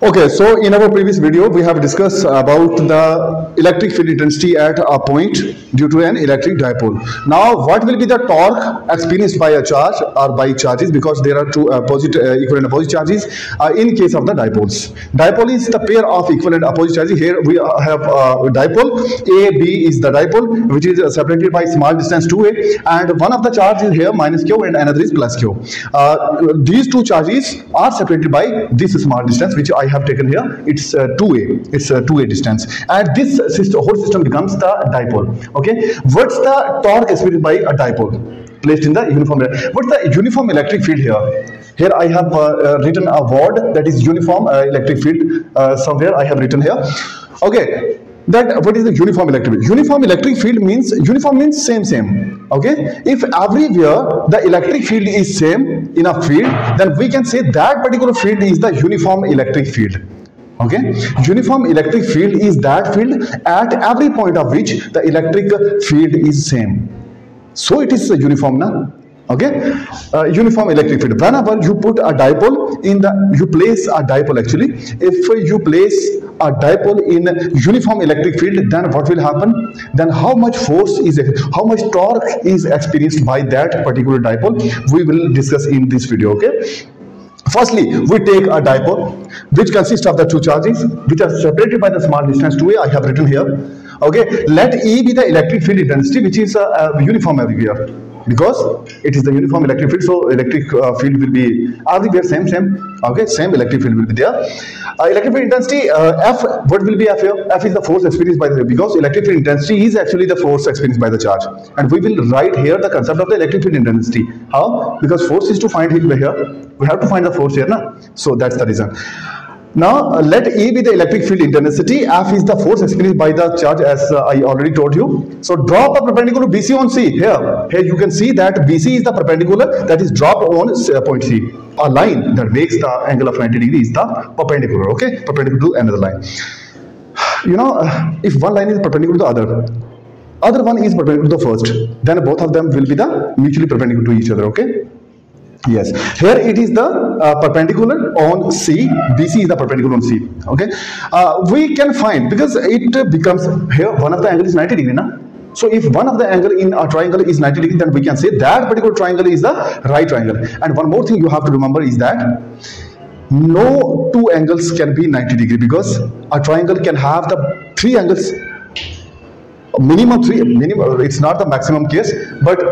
Okay, so in our previous video, we have discussed about the electric field intensity at a point due to an electric dipole. Now, what will be the torque experienced by a charge or by charges, because there are two equal and opposite charges in case of the dipoles. Dipole is the pair of equal and opposite charges. Here we have a dipole. AB is the dipole, which is separated by small distance 2a, and one of the charges is here minus q and another is plus q. These two charges are separated by this small distance, which I have taken here. It's 2a. It's a 2a distance, and this whole system becomes the dipole. Okay, what's the torque experienced by a dipole placed in the uniform? What's the uniform electric field here? Here I have written a word, that is uniform electric field. Somewhere I have written here. Okay, that what is the uniform electric field? Uniform electric field means, uniform means same. Okay, if everywhere the electric field is same in a field, then we can say that particular field is the uniform electric field. Okay, uniform electric field is that field at every point of which the electric field is same. So it is a uniform now. Okay, uniform electric field. Whenever you put a dipole in the, you place a dipole actually. If you place a dipole in uniform electric field, then what will happen? Then how much force is, how much torque is experienced by that particular dipole? We will discuss in this video. Okay. Firstly, we take a dipole which consists of the two charges which are separated by the small distance 2a. I have written here. Okay, let E be the electric field intensity, which is uniform everywhere, because it is the uniform electric field. So electric field will be everywhere same. Okay, same electric field will be there. Electric field intensity, F, what will be F here? F is the force experienced by the, because electric field intensity is actually the force experienced by the charge, and we will write here the concept of the electric field intensity. How? Because force is to find here. We have to find the force here, na? So that's the reason. Now let E be the electric field intensity. F is the force experienced by the charge, as I already told you. So drop a perpendicular BC on C. Here you can see that BC is the perpendicular that is dropped on point C. A line that makes the angle of 90 degrees is the perpendicular. Okay, perpendicular to another line. You know, if one line is perpendicular to the other one is perpendicular to the first, then both of them will be the mutually perpendicular to each other. Okay. Yes, here it is the perpendicular on C. BC is the perpendicular on C. Okay, we can find, because it becomes here one of the angle is 90 degree, na? So if one of the angle in a triangle is 90 degree, then we can say that particular triangle is the right triangle. And one more thing you have to remember is that no two angles can be 90 degree, because a triangle can have the three angles. Minimum three. Minimum. It's not the maximum case, but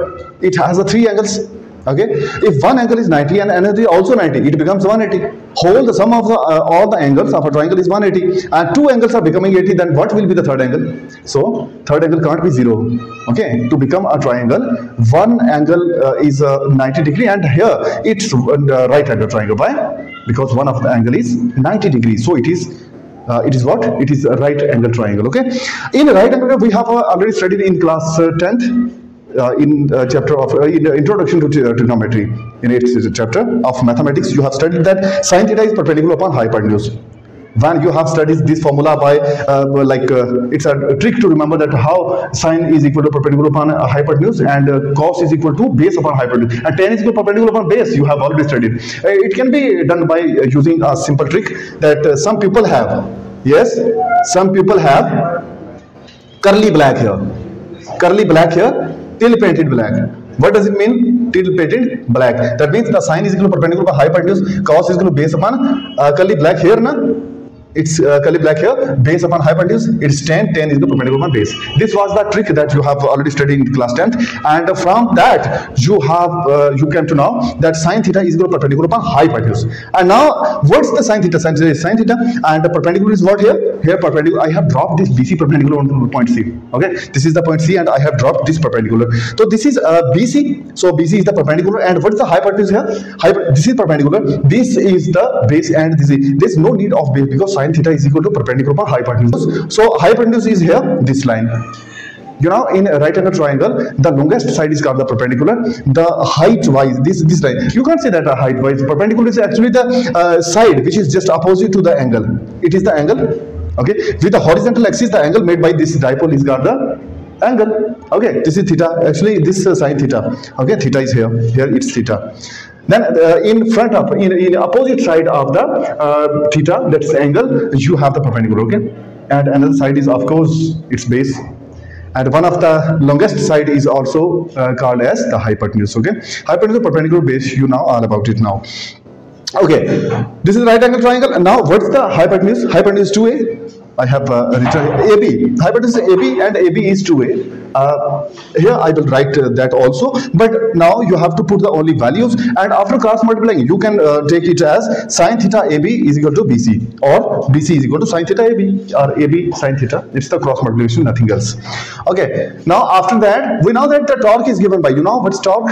it has the three angles. Okay, if one angle is 90 and another is also 90, it becomes 180. Whole the sum of the, all the angles of a triangle is 180, and two angles are becoming 80. Then what will be the third angle? So third angle can't be 0. Okay, to become a triangle, one angle is 90 degree, and here it's right angle triangle. Why? Because one of the angle is 90 degrees. So it is what? It is a right angle triangle. Okay, in right angle we have already studied in class 10th. In chapter of introduction to trigonometry, in 8th chapter of mathematics, you have studied that sine theta is perpendicular upon hypotenuse. When you have studied this formula by it's a trick to remember that how sine is equal to perpendicular upon hypotenuse, and cos is equal to base upon hypotenuse, and tan is equal to perpendicular upon base. You have already studied. It can be done by using a simple trick that some people have. Yes, some people have curly black here. Curly black here. Till painted black. What does it mean? Till painted black. That means the sine is equal to perpendicular upon hypotenuse, cos is equal to base upon curly black here, na? It's curly black here, base upon hypotenuse, it's tan is equal to perpendicular upon base. This was the trick that you have already studied in class 10th, and from that you have you came to know that sine theta is equal to perpendicular upon hypotenuse. And now what's the sine theta? Sine theta is sine theta, and the perpendicular is what here? Here perpendicular, I have dropped this BC perpendicular on point C. Okay, this is the point C, and I have dropped this perpendicular. So this is BC. So BC is the perpendicular, and what is the hypotenuse here? This is perpendicular. This is the base, and there's no need of base, because sine theta is equal to perpendicular upon hypotenuse. So hypotenuse is here, this line. You know, in a right angle triangle, the longest side is called the perpendicular. The height wise, this line, you can't say that a height wise. Perpendicular is actually the side which is just opposite to the angle. It is the angle. Okay, with the horizontal axis, the angle made by this dipole is called the angle. Okay, this is theta. Actually, this sine theta. Okay, theta is here. Here it's theta. Then in front of, in opposite side of the theta, that's angle, you have the perpendicular, okay? And another side is, of course, its base. And one of the longest side is also called as the hypotenuse, okay? Hypotenuse, perpendicular, base, you know all about it now. Okay, this is right angle triangle. And now what's the hypotenuse? Hypotenuse 2a. I have written AB. Hypotenuse AB, and AB is 2a. Here I will write that also, but now you have to put the only values, and after cross multiplying you can take it as sine theta AB is equal to BC, or BC is equal to sine theta AB, or AB sine theta. It's the cross multiplication, nothing else. Okay, now after that we know that the torque is given by, you know what's torque?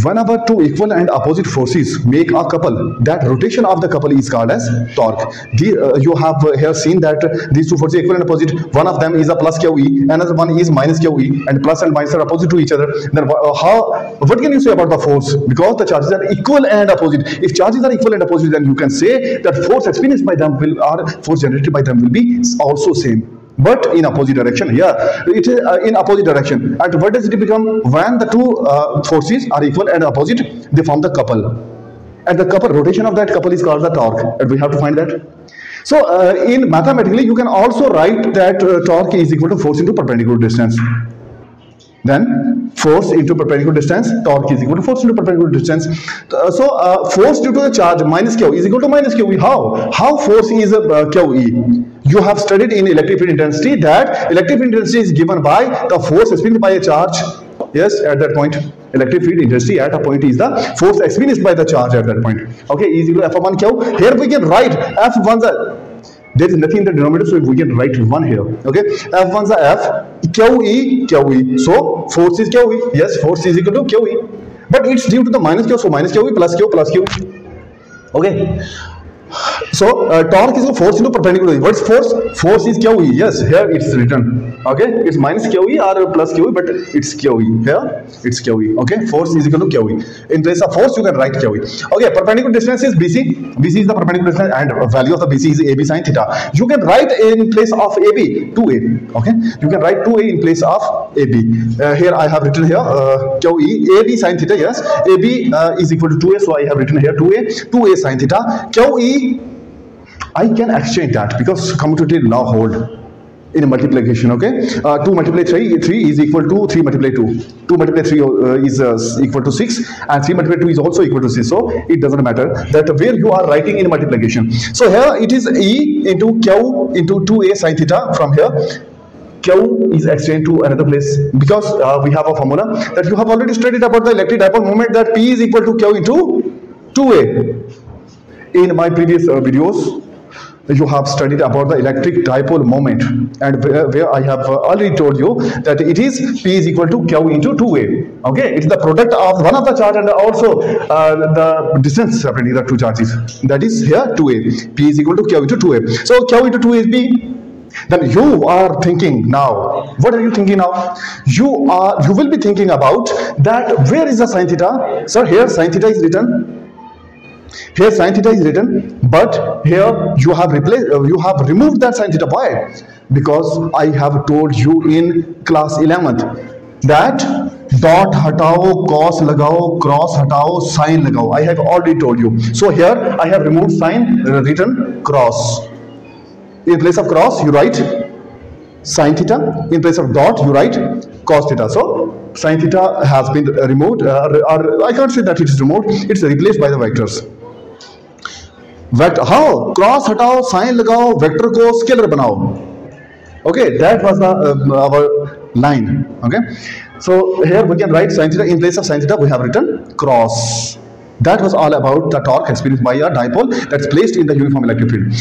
Whenever two equal and opposite forces make a couple, that rotation of the couple is called as torque. You have here seen that these two forces equal and opposite. One of them is a plus QE, another one is minus QE, and plus and minus are opposite to each other. Then what can you say about the force? Because the charges are equal and opposite. If charges are equal and opposite, then you can say that force experienced by them will, or force generated by them will be also same. But in opposite direction, yeah, it is in opposite direction. And what does it become? When the two forces are equal and opposite, they form the couple. And the couple, rotation of that couple is called the torque. And we have to find that. So in mathematically, you can also write that torque is equal to force into perpendicular distance. Then force into perpendicular distance, torque is equal to force into perpendicular distance. Force due to the charge minus Q is equal to minus QE. How force is QE? You have studied in electric field intensity that electric field intensity is given by the force experienced by a charge. Yes, at that point, electric field intensity at a point is the force experienced by the charge at that point. Okay, is equal to F1 Q. Here we can write F1. There is nothing in the denominator, so we can write 1 here. Okay, F1 is F, QE. So force is QE. Yes, force is equal to QE. But it's due to the minus Q, so minus QE plus Q plus Q. Okay. So torque is a force into perpendicular. What's force? Force is QE. Yes, here it's written. Okay, it's minus QE or plus QE, but it's QE. Here it's QE. Okay, force is equal to QE. In place of force, you can write QE. Okay, perpendicular distance is BC. BC is the perpendicular distance, and value of the BC is AB sine theta. You can write in place of AB 2A. Okay, you can write 2A in place of AB. Here I have written here QE AB sine theta. Yes, AB is equal to 2A, so I have written here 2A sine theta. QE. I can exchange that because commutative law hold in multiplication. Okay, 2 multiply 3 is equal to 3 multiply 2. 2 multiply 3 is equal to 6, and 3 multiply 2 is also equal to 6. So it doesn't matter that where you are writing in multiplication. So here it is E into Q into 2A sine theta. From here Q is exchanged to another place because we have a formula that you have already studied about the electric dipole moment, that P is equal to Q into 2A. In my previous videos, you have studied about the electric dipole moment, and where I have already told you that it is P is equal to Q into 2A. Okay, it's the product of one of the charge and also the distance separating the two charges. That is here 2A. P is equal to Q into 2A. So Q into 2A is B. Then you are thinking now. What are you thinking now? You will be thinking about that. Where is the sine theta? Sir, here sine theta is written. Here sine theta is written, but here you have removed that sine theta. Why? Because I have told you in class 11th that dot hatao, cos lagao, cross hatao, sine lagao. I have already told you. So here I have removed sine, written cross. In place of cross you write sine theta. In place of dot you write cos theta. So sine theta has been removed, or I can't say that it is removed. It's replaced by the vectors. Vector, how? Cross हटाओ, sign लगाओ, vector को scalar बनाओ. Okay, that was the our line. Okay, so here we can write sin theta. In place of sin theta we have written cross. That was all about the torque experienced by a dipole that's placed in the uniform electric field.